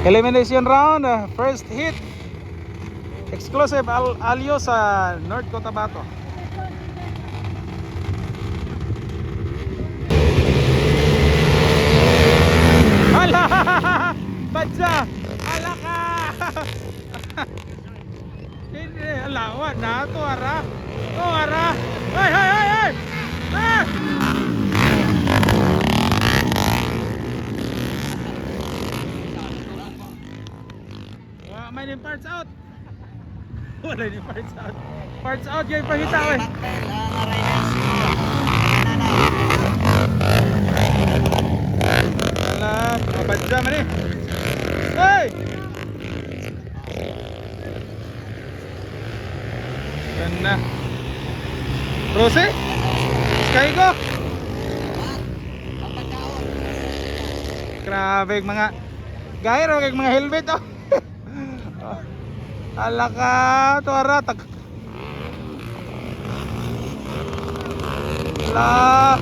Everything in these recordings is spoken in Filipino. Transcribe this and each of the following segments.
Elimination round, first hit. Exclusive Alyo sa North Cotabato. Hala! Badya! Hala ka! Hindi, alawan na ito, ara. Ito, ara. Ay, ay, ay, ay! Ah! May din parts out. Wala din parts out. Parts out yung pahita eh. Wala, mabadya man eh. Hey! Yan na. Rose? Sky go! Grabe mga gaya ro kay mga helmet oh. Ala ka, tuara tag. La.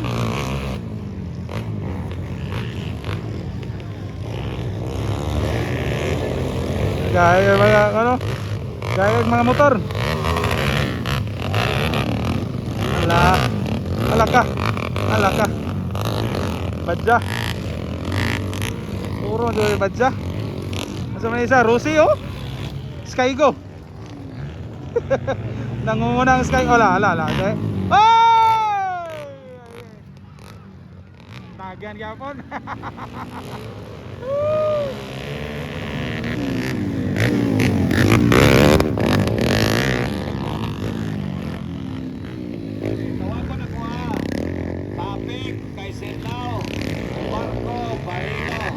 Gaya mga ano? Gaya mga motor. Ala. Ala ka. Ala ka. Badja. Puro do badja. Asa man isa, Rosie oh. Sky go. Nangunguna ang Sky. Ala. Okay. Oh! Tagan yapon. Tawago na ko ha. Topic kay Senao. Marco Barino.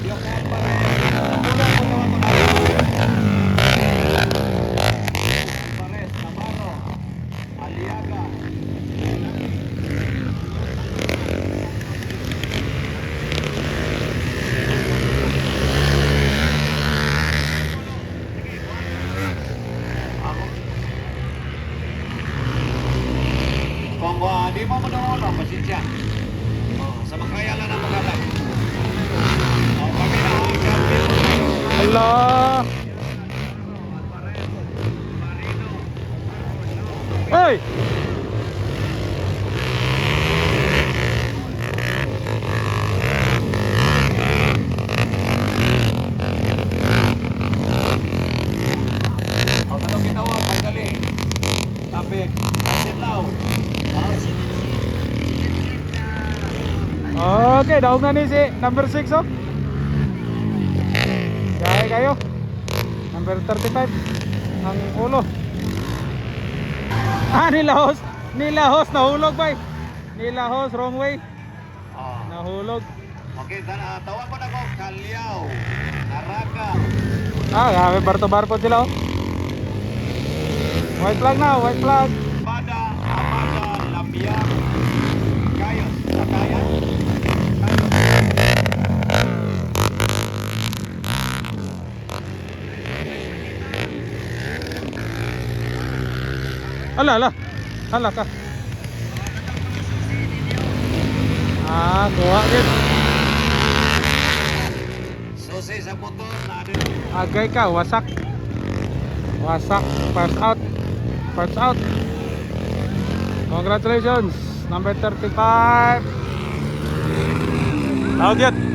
Yung company. Pares, Navarro. Aliaga. Kung di mo manonood, pasensya. Sa makaya lang ang magalang. Kami na ang champion. Ala. Hey! Ang anong ginawa, pagaling. Topic, Senao. Okay, daog na ni si number 6 oh. Gaya kayo. Number 35 ang ulo. Nilahos nahulog ba? Nilahos wrong way. Nahulog. Okay, tawa ko na ko, Kalyaw, Naraka. Grabe barto-barpo sila oh. White flag na, white flag. Pada, Amada, Lambiang, Gayos, Sakayan. Hala ka. Kuha gid. Susi sa motor na din. Agay ka, wasak. Parts out. Congratulations, number 35. Out yet.